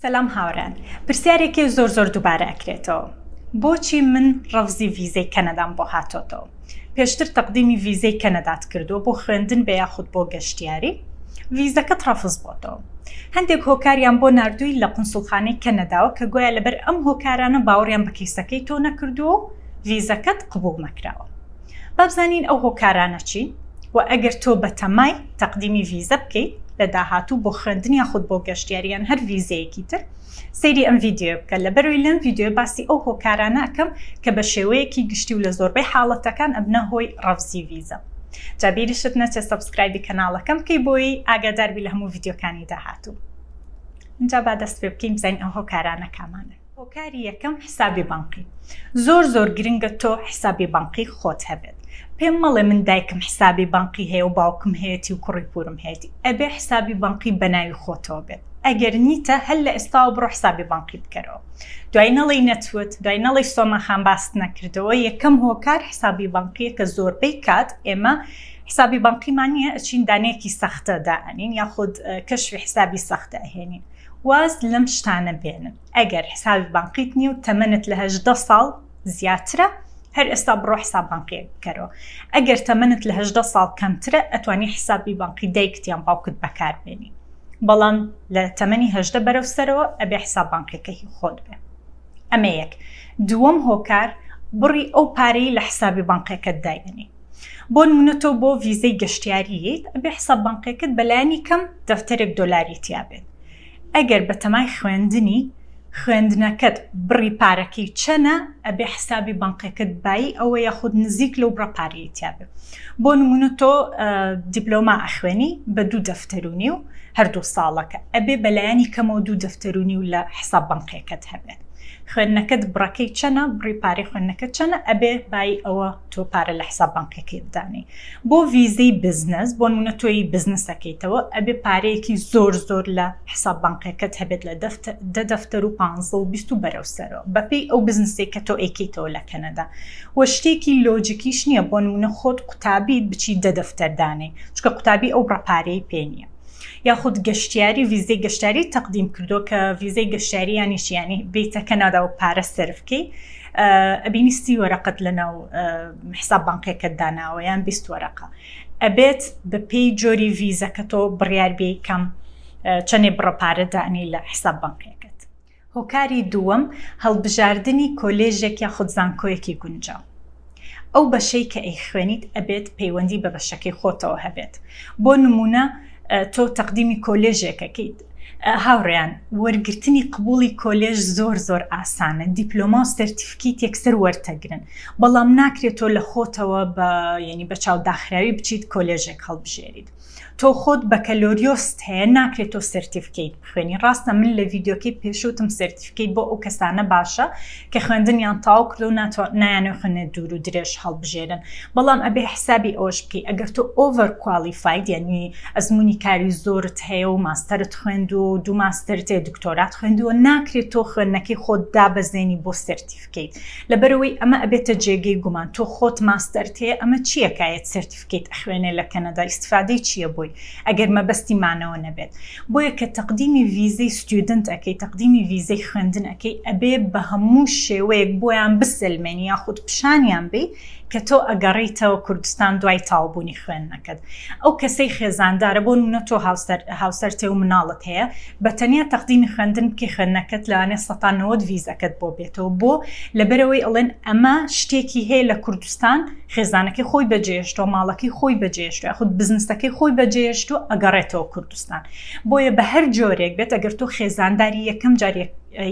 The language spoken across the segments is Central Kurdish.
سەلام هاوڕێن، پرسیارێکی زۆر دووبارە ئەکرێتەوە. بۆچی من ڕەفزی ڤیزای کەنەدام بۆ هاتۆتەوە؟ پێشتر تەقدیمی ڤیزای کەنەدات کردووە بۆ خوێندن بە یاخود بۆ گەشتیاری، ڤیزەکەت ڕەفز بۆتەوە. هەندێک هۆکاریان بۆ ناردووی لە قونسوڵخانەی کەنەداوە کە گویا لەبەر ئەم هۆکارانە باوەڕیان بە کەیسەکەی تۆ نەکردووە و ڤیزەکەت قبوڵ نەکراوە. با بزانین ئەو هۆکارانە چین و ئەگەر تۆ بە تەمای تەقدیمی ڤیزە بکەیت لە داهاتوو بۆ خوێندن یاخود بۆ گەشتیاریان هەر ڤیزەیەکی تر، سەیری ئەم ڤیدیۆ بکە. لەبەرەوەی لەم ڤیدیۆ باسی ئەو هۆکارانە ئەکەم کە بە شێوەیەکی گشتی و لە زۆربەی حاڵەتەکان ئەبنە هۆی ڕەفزی ڤیزە. جا بیریشت نەچێت سەبسکرایبی کەناڵەکەم بکەی بۆی ئاگاداربی لە هەموو ڤیدیۆکانی داهاتوو. اینجا با دەست پێ بکەین بزانین ئەو هۆکارانە کامانە. هۆکاری یەکەم حسابی بانکی. زۆر گرنگە تۆ حسابی بانکی خۆت هەبێت. پێم مەڵێ من دایکم حسابی بانکی هەیە و باوکم هەیەی و کوڕی پورم هەیەی، ئەبێ حسابی بانکی بەناوی خۆتەوە بێت. ئەگەر نیتە هەل لە ئێستاوە بڕۆ حسابی بانکی بکەرەوە. دوای نەڵی نەتوت، دوای نەڵی سۆمەخان باست نەکردەوە، یەکەم هۆکار حسابی بانکیە کە زۆربەی کات ئێمە حسابی بانکیمان نییە ئەچین دانەیەکی ساختە دائنین یاخود کەشفی حسابی ساختە ئەهێنین. واز لەم شتانە بێنن. ئەگەر حسابی بانکیت نییە و تەمەنت لە 18 ساڵ زیاترە، هەر ئێستا بڕۆ حساب بانکی بکەرەوە. ئەگەر تەمەنت لە 18 ساڵ کەمترە ئەتوانی حسابی بانکی دایکتیان باوکت بەکاربێنی. بەڵام لە تەمەنی 18 بەرەو سەرەوە ئەبێ حساب بانکەکەی خۆت بێ. ئەمە یەک. دووەم هۆکار بڕی ئەو پارەی لە حسابی بانکەکەت دایبنی. بۆ نمونە تۆ بۆ ڤیزەی گەشتیاریت ئەبێ حساب بانکەکەت بەلایانی کەم دەفتەرێک دۆلاری تیا بێت. ئەگەر بە تەمای خوێندنەکەت بڕی پارەکەی چەنە ئەبێ حسابی بانکەکەت بایی ئەوە یاخود نزیک لەو بڕە پارەیە تیا بێت. بۆ نمونە تۆ دیپلۆما ئەخوێنی بە 2 دەفتەرونی و هەردوو ساڵەکە ئەبێ بەلایانی کەمەوە 2 دەفتەرونی و لە حساب بانکەکەت هەبێت. خوێندنەکەت بڕەکەی چەنە، بڕی پارەی خوێندنەکەت چەنە، ئەبێ بای ئەوە تۆ پارە لە حساب بانکەکەی بدانێ. بۆ ڤیزەی بزنس، بۆ نمونە تۆی بزنسەکەیتەوە، ئەبێ پارەیەکی زۆر لە حساب بانکەکەت هەبێت لە 10 دەفتەر و 15 و 20 و بەرەو سەرەوە بەپێی ئەو بزنسێک کە تۆ ئەیکەیتەوە لە کەنەدا. وە شتێکی لۆجیکیش نییە بۆ نمونە خۆت قوتابیت بچی 10 دەفتەر دانێ، چکە قوتابی ئەو بڕە پارەی پێ نییە. یاخود گەشتیاری، ڤیزەی گەشتیاری تەقدیم کردو کە ڤیزەی گەشتیاری یانیشیانی بیتە کەنەدا و پارە سرفکەی، ئەبینی 30 وەرەقەت لەناو حساب بانکەکەت داناوە یان 20 وەرەقە. ئەبێت بە پێی جۆری ڤیزەکە تۆ بڕیار بێ کەم چەندێ بڕە پارە دانی لە حساب بانکەکەت. هۆکاری دووەم هەڵبژاردنی کۆلێژێک یاخود زانکۆیەکی گونجاو. ئەو بەشەی کە ئەی خوێنیت ئەبێت پەیوەندی بە بەشەکەی خۆتەوە هەبێت. بۆ نمونە تۆ تەقدیمی کۆلێژێکەکەیت. هاوڕێیان، وەرگرتنی قبوڵی کۆلێژ زۆر ئاسانە، دیپلۆما و سەرتیفیکیت یەکسەر وەرتەگرن، بەڵام ناکرێت تۆ لە خۆتەوە بە چاوداخراوی بچیت کۆلێژێک هەڵبژێریت. تۆ خۆت بە کەلۆریۆست هەیە ناکرێت تۆ سەرتیفیکیت بخوێنی. ڕاستە من لە ڤیدیۆکەی پێشوتم سەرتیفیکیت بۆ ئەو کەسانە باشە کە خوێندنیان تاو کرد و نایانێ خوێنێت دوور و درێژ هەڵبژێرن، بەڵام ئەبێ حسابی ئەوەش بکەی ئەگەر تۆ ئۆڤەر کوالیفاید یعنی ئەزمموی کاری زۆرت هەیە و ماستەرت خوێند و 2 ماستەرت هەیە دکتۆرات خوێندووە، ناکرێت تۆ خوێندنەکەی خۆت دابەزێنی بۆ سەرتیفیکیت. لەبەرەوەی ئەمە ئەبێتە جێگەی گومان. تۆ خۆت ماستەرت هەیە، ئەمە چییە کایەت سەرتیفیکیت ئەخوێنێ لە کەنەدا؟ ئیستفادەی چییە بۆی ئەگەر مەبەستی مانەوە نەبێت؟ بۆیە کە تەقدیمی ڤیزەی ستودنت ئەەکەی، تەقدیمی ڤیزەی خوێندن ئەەکەی، ئەبێ بە هەموو شێوەیەک بۆیان بسلمێنی یاخود پیشانیان بێ کە تۆ ئەگەڕیتەوە کوردستان دوای تاوبوونی خوێندنەکەت. ئەو کەسەی خێزاندارە، بۆ نمونە تۆ هاوسەرتێ و مناڵت هەیە، بە تەنیا تەقدیمی خوێندن بکەی خوێندنەکەت لەوانێ 90 ڤیزەکەت بۆ بێتەوە. بۆ لەبەرەوەی ئەڵێن ئەمە شتێکی هەیە لە کوردستان، خێزانەکەی خۆی بەجێهێشتووە، ماڵەکەی خۆی بەجێهێشتووە، یاخود بزنسەکەی خۆی بەجێهێشتووە، ئەگەڕێتەوە کوردستان. بۆیە بە هەر جۆرێک بێت ئەگەر تۆ خێزانداری یەکەم جار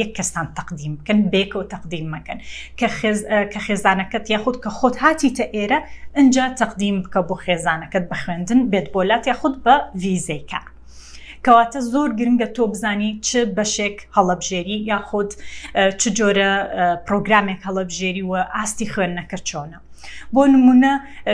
یەک کەسان تەقدیم بکەن، بێکەوە تەقدیم مەکەن کە خێزانەکەت یاخود کە خۆت هاتیتە ئێرە ئەنجا تەقدیم بکە بۆ خێزانەکەت بە خوێندن بێت بۆلات یاخود بە ڤیزەی کار. کەواتە زۆر گرنگە تۆ بزانی چ بەشێک هەڵەبژێری یاخود چ جۆرە پرۆگرامێک هەڵەبژێری و ئاستی خوێندنەکە چۆنە. بۆ نمونە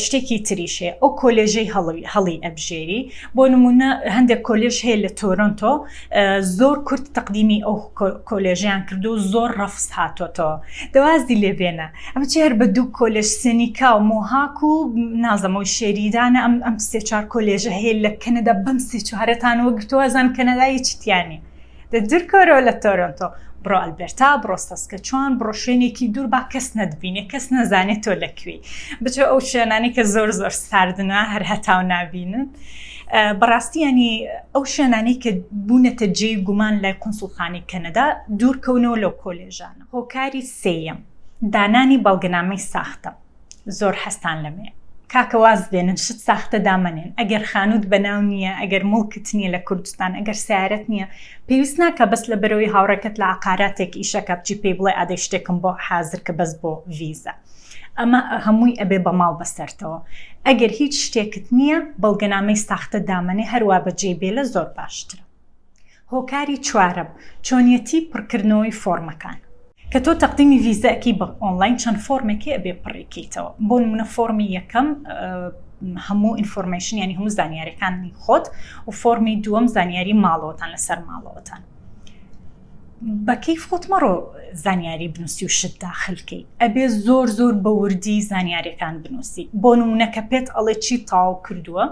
شتێکی تریشێ ئەو کۆلێژەی هەڵی ئەبژێری. بۆ نمونە هەندێک کۆلێژ هەیە لە تۆرۆنتۆ، زۆر کورت تەقدیمی ئەو کۆلێژیان کردو و زۆر ڕەفز هاتۆتەوە. دەوازی لێبێنە ئەمە چێر بە 2 کۆلێژ سێنیکا و مۆهاک و نازەمەوەی شێریدانە ئەم 3-4 کۆلێژە هەیە لە کەنەدا بەم 3-4تانەوە گرتووە زان کەنەدای چیتیانی. دەرکەوەرەوە لە تۆرۆنتۆ بڕۆ ئەلبەرتا، بڕۆ ساسکەچوان، بڕۆ شوێنێکی دوور با کەس نەتبینێ، کەس نەزانێت تۆ لەکوێی، بچۆ ئەو شوێنانی کە زۆر ساردنە هەر هەتاو نابینن. بەڕاستی ینی ئەو شوێنانی کە بوونەتە جێی گومان لای قونسوڵخانەی کەنەدا دوورکەونەوە لەو کۆلێژانە. هۆکاری سێیەم، دانانی بەڵگەنامەی ساختە. زۆر هەستان لەمێ کاکە واز بێنن شت ساختە دامەنێن، ئەگەر خانووت بەناو نییە، ئەگەر مڵکت نییە لە کوردستان، ئەگەر سیارەت نییە، پێویست ناکە بەس لە بەرەوەی هاوڕێکت لە عقاراتێک ئیشەکە بچی پێی بڵێ ئادەی شتێکم بۆ حازر کە بەس بۆ ڤیزە. ئەمە هەمووی ئەبێ بەماڵ بەسەرتەوە. ئەگەر هیچ شتێکت نییە بەڵگەنامەی ساختە دامەنێ هەروە بەجێ بێلە زۆر باشترە. هۆکاری چوارەم، چۆنیەتی پڕکردنەوەی فۆڕمەکان. کە تۆ تەقدیمی ڤیزەکی بە ئۆنلاین چەند فۆڕمێکی ئەبێ پڕێکیتەوە. بۆ نمونە فۆڕمی یەکەم هەموو ئینفۆرمێشن ینی هەموو زانیاریەکانی خۆت و فۆڕمی دووەم زانیاری ماڵەوەتان لەسەر ماڵەوەتان. بە کەیف خۆت مەڕۆ زانیاری بنووسی و شت داخلکەی، ئەبێ زۆر زۆر بە وردی زانیاریەکان بنووسی. بۆ نمونە کە پێت ئەڵێ چی تاو کردووە،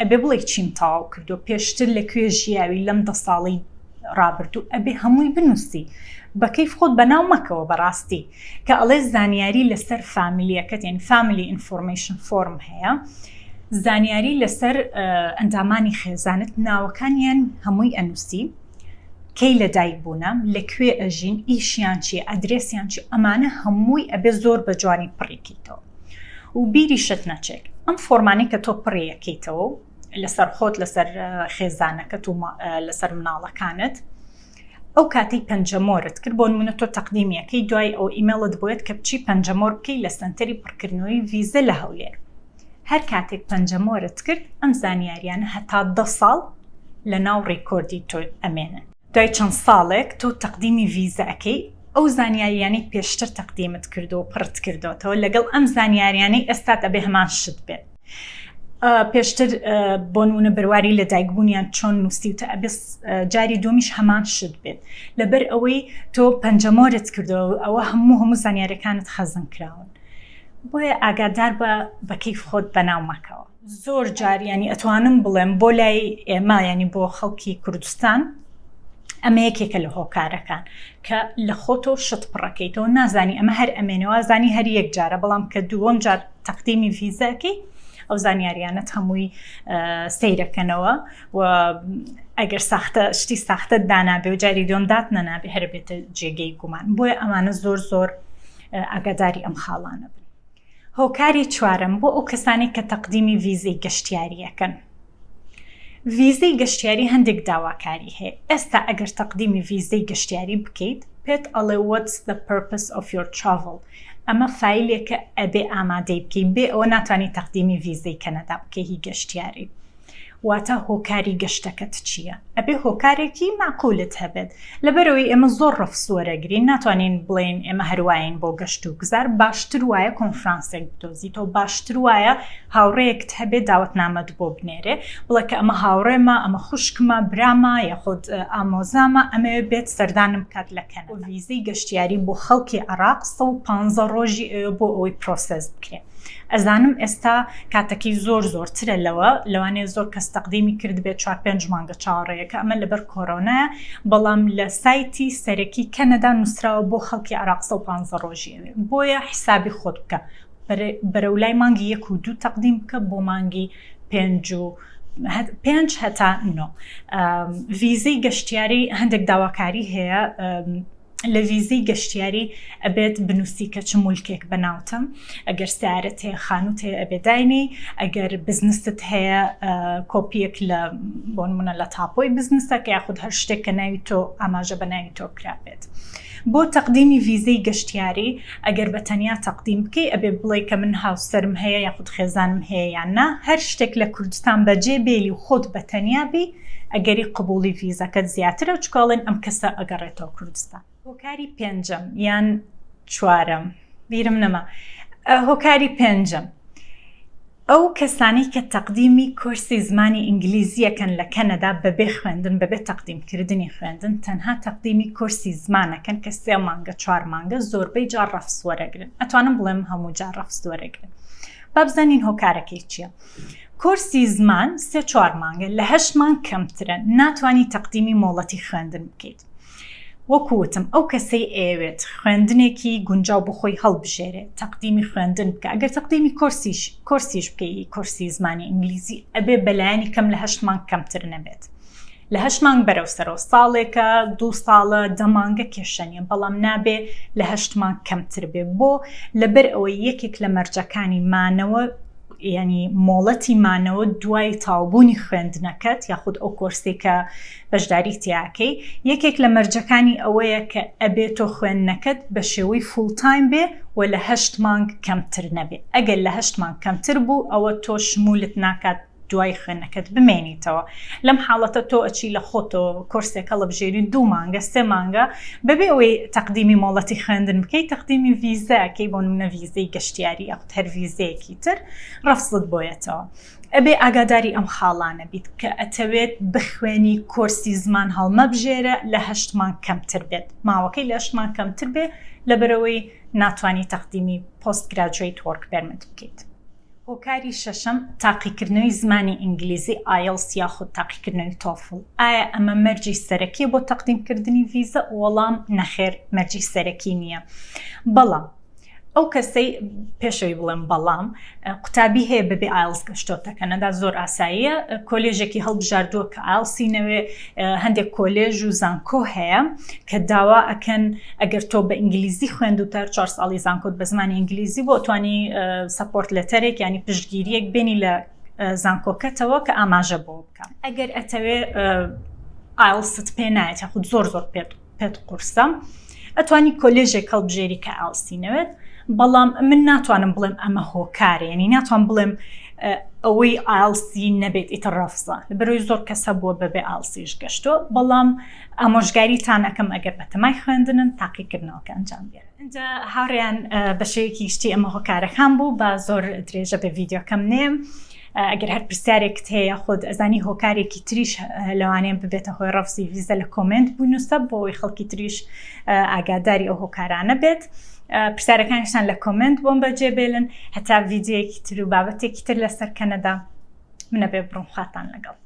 ئەبێ بڵێ چیم تاو کردووە، پێشتر لەکوێ ژیاوی لەم 10 ساڵی ڕابردوو، ئەبێ هەمووی بنووسی. بە کەیف خۆت بەناو مەکەوە بەڕاستی کە ئەڵێ زانیاری لەسەر فامیلیەکەت، یعنی فامیلی ئینفۆرمێشن فۆرم هەیە، زانیاری لەسەر ئەندامانی خێزانت، ناوەکانیان هەمووی ئەنووسی، کەی لەدایک بوونە، لەکوێ ئەژین، ئیشیان چیە، ئەدرێسیان چی، ئەمانە هەمووی ئەبێ زۆر بە جوانی پڕێکیتەوە و بیری شت نەچێک. ئەم فۆرمانەی کە تۆ پڕێیەکەیتەوە لەسەر خۆت، لەسەر خێزانەکەت و لەسەر مناڵەکانت، ئەو کاتی پەنجەمۆرت کرد، بۆ نمونە تۆ تەقدیمیەکەی دوای ئەو ئیمێڵت بۆیت کە بچی پەنجەمۆر بکەی لە سنتەری پڕکردنەوەی ڤیزە لە هەولێر. هەر کاتێک پەنجەمۆرت کرد، ئەم زانیاریانە هەتا 10 ساڵ لە ناو ڕێکۆردی تۆ ئەمێنن. دوای چەند ساڵێک تۆ تەقدیمی ڤیزەکەی، ئەو زانیاریانی پێشتر تەقدیمت کردو و پڕت کردوتەوە لەگەڵ ئەم زانیاریانی ئێستا ئەبێ هەمان شت بێت. پێشتر بۆ نمونە بڕواری لە دایکبوونیان چۆن نووسیوتە، ئەبێ جاری دومیش هەمان شت بێت. لەبەر ئەوەی تۆ پەنجەمۆرت کردەوە، ئەوە هەموو زانیاریەکانت خەزم کراون. بۆیە ئاگادار بە کەیف خۆت بەناو مەکەوە. زۆر جاریانی ئەتوانم بڵێم بۆ لای ئێمە، ینی بۆ خەڵکی کوردستان، ئەمە یەکێکە لە هۆکارەکان کە لە خۆتۆ شت پڕەکەیتەوە، نازانی ئەمە هەر ئەمێنەوە، زانی هەر یەک جارە، بەڵام کە دووەم جار تەقدیمی ڤیزەکەی، ئەو زانیاریانت هەمووی سەیرەکەنەوە و ئەگەر شتی ساختە دانابێ و جاری دوم دات نەنابێ هەر بێتە جێگەی گومان. بۆیە ئەمانە زۆر زۆر ئاگاداری ئەم خاڵانە بن. هۆکاری چوارەم بۆ ئەو کەسانی کە تەقدیمی ڤیزەی گەشتیاریەکەن. ڤیزەی گەشتیاری هەندێک داواکاری هەیە. ئێستا ئەگەر تەقدیمی ڤیزەی گەشتیاری بکەیت، پێت ئەڵێ what's the purpose of your travel. ئەمە فایلێکە ئەبێ ئامادەی بکەی، بێ ئەوە ناتوانانی تەقدیمی ڤیزەی کەنەدا بکەی هی گەشتیاری. واتە هۆکاری گەشتەکەت چییە؟ ئەبێ هۆکارێکی معقولت هەبێت. لەبەرەوەی ئێمە زۆر ڕەفز وەرەگرین، ناتوانین بڵێن ئێمە هەروایین بۆ گەشت و گزار. باشتر وایە کۆنفرانسێک بدۆزیتەوە، باشتر وایە هاوڕێیەکت هەبێت داوەتنامەت بۆ بنێرێ، بڵێ کە ئەمە هاوڕێمە، ئەمە خوشکمە، برامە، یاخود ئامۆزامە، ئەمەوێ بێت سەردانم بکات لە کەنەدا. ڤیزەی گەشتیاری بۆ خەڵکی عێراق 115 ڕۆژی بۆ ئەوەی پرۆسس بکرێت. ئەزانم ئێستا کاتەکەی زۆر زۆرترە لەوانەیە زۆر کەس تەقدیمی کرد بێت 4-5 مانگە چاوەڕێیەکە، ئەمە لەبەر کۆرۆنایە، بەڵام لە سایتی سەرەکی کەنەدا نووسراوە بۆ خەڵکی عێراق 115 ڕۆژیەوێ. بۆیە حسابی خۆت بکە، بەرەولای مانگی 1 و 2 تەقدیم بکە بۆ مانگی 5 هەتا 9. ڤیزەی گەشتیاری هەندێک داواکاری هەیە. لە ڤیزەی گەشتیاری ئەبێت بنووسی کە چ مولکێک بەناوتم، ئەگەر سیارەت هەیە، خانووت هەیە، ئەبێ داینی، ئەگەر بزنست هەیە کۆپیەک لە بۆ نمونە لە تاپۆی بزنسەکە، یاخود هەر شتێک کە ناوی تۆ ئاماژە بە ناوی تۆ کرابێت. بۆ تەقدیمی ڤیزەی گەشتیاری ئەگەر بە تەنیا تەقدیم بکەی، ئەبێ بڵێ کە من هاوسەرم هەیە یاخود خێزانم هەیە یان نا، هەر شتێک لە کوردستان بەجێ بێلی و خۆت بە تەنیا بی، ئەگەری قبولی ڤیزەکەت زیاترە، چکاڵێن ئەم کەسە ئەگەڕێتەوە کوردستان. هۆکاری پێنجەم یان چوارەم بیرم نەما، هۆکاری پێنجەم ئەو کەسانی کە تەقدیمی کۆرسی زمانی ئینگلیزیەکەن لە کەنەدا بەبێ خوێندن، بەبێ تەقدیمکردنی خوێندن، تەنها تەقدیمی کۆرسی زمانەکەن کە 3 مانگە 4 مانگە زۆربەی جار ڕەفز وەرەگرن. ئەتوانم بڵێم هەموو جار ڕەفز وەرەگرن. با بزانین هۆکارەکەی چییە. کۆرسی زمان 3-4 مانگە لە 8 مانگ کەمترە ناتوانی تەقدیمی مۆڵەتی خوێندن بکەیت. وەکوتم ئەو کەسەی ئەوێت خوێندنێکی گونجاو بۆ خۆی هەڵبژێرێت تەقدیمی خوێندن بکە ئەگەر تەقدیمی کۆرسیش بکەی کۆرسی زمانی ئینگلیزی ئەبێ بەلایانی کەم لە 8 مانگ کەمتر نەبێت. لە 8 مانگ بەرەو سەرەوە ساڵێکە 2 ساڵە 10 مانگە کێشەنیە بەڵام نابێ لە 8 مانگ کەمتر بێ بۆ لەبەر ئەوەی یەکێک لە مەرجەکانی مانەوە ینی مۆڵەتی مانەوە دوای تاوبوونی خوێندنەکەت یاخود ئەو کۆرسی کە بەشداری تیاکەی یەکێک لە مەرجەکانی ئەوەیە کە ئەبێتۆ خوێندنەکەت بە شێوەی فول تایم بێ و لە 8 مانگ کەمتر نەبێ ئەگەر لە 8 مانگ کەمتر بوو ئەوە تۆ شمولت ناکات دوای خوێندنەکەت بمێنیتەوە لەم حاڵەتە تۆ ئەچی لە خۆتۆ کۆرسێک هەڵبژێری 2 مانگە 3 مانگە بەبێ ئەوەی تەقدیمی مۆڵەتی خوێندن بکەیت تەقدیمی ڤیزاکەی بۆ نمونە ڤیزەی گەشتیاری یاخود هەر ڤیزەیەکی تر ڕەفزت بۆیەتەوە ئەبێ ئاگاداری ئەم خاڵانە بیت کە ئەتەوێت بخوێنی کۆرسی زمان هەڵمەبژێرە لە 8 مانگ کەمتر بێت ماوەکەی لە 8 مانگ کەمتر بێ لەبەرەوەی ناتوانی تەقدیمی پۆست گراجوێت وەرک پەرمت بکەیت. هۆکاری شەشەم تاقیکردنەوەی زمانی ئینگلیزی ئایڵس یاخود تاقیکردنەوەی تۆوفڵ ئایا ئەمە مەرجی سەرەکیە بۆ تەقدیمکردنی ڤیزە وەڵام نەخێر مەرجی سەرەکی نییە بەڵام ئەو کەسەی پێشەوەی بڵێم بەڵام قوتابی هەیە بەبێ ئایڵس گەشتۆتە کەنەدا زۆر ئاساییە کۆلێژێکی هەڵبژاردووە کە ئایڵسی نەوێ هەندێک کۆلێژ و زانکۆ هەیە کە داوا ئەکەن ئەگەر تۆ بە ئینگلیزی خوێندوتە 4 ساڵی زانکۆت بە زمانی ئینگلیزی بۆ توانی سەپۆرت لەتەرێک ینی پشتگیریەک بێنی لە زانکۆکەتەوە کە ئاماژە بۆ بکە ئەگەر ئەتەوێ ئایڵست پێ نایێت یاخود زۆر پێت قورسە ئەتوانی کۆلێژێک هەڵبژێری کە ئایڵسی نەوێت بەڵام من ناتوانم بڵێم ئەمە هۆکارە ینی ناتوان بڵێم ئەوەی ئایڵسی نەبێت ئیتر ڕەفزە لەبەرەوەی زۆر کەسە بووە بەبێ ئایڵسیش گەشتۆ بەڵام ئامۆژگاریتان ئەەکەم ئەگەر بەتەمای خوێندنن تاقیکردنەوەکە ئەنجام بێت. اینجا هاوڕێیان بە شێوەیەکی شتی ئەمە هۆکارەکان بوو بە زۆر درێژە بە ڤیدیۆکەم نێم ئەگەر هەر پرسیارێکت هەیە خۆت ئەزانی هۆکارێکی تریش لەوانەیە ببێتە هۆی ڕەفزی ڤیزە لە کۆمنت بنووسە بۆ ئەوەی خەڵکی تریش ئاگاداری ئەو هۆکارانە بێت پرسیارەکانشتان لە کۆمنت بۆم بەجێبێلن هەتا ڤیدیۆیەکی تر و بابەتێکی تر لەسەر کەنەدا منە بێ بڕۆم خواتان لەگەڵ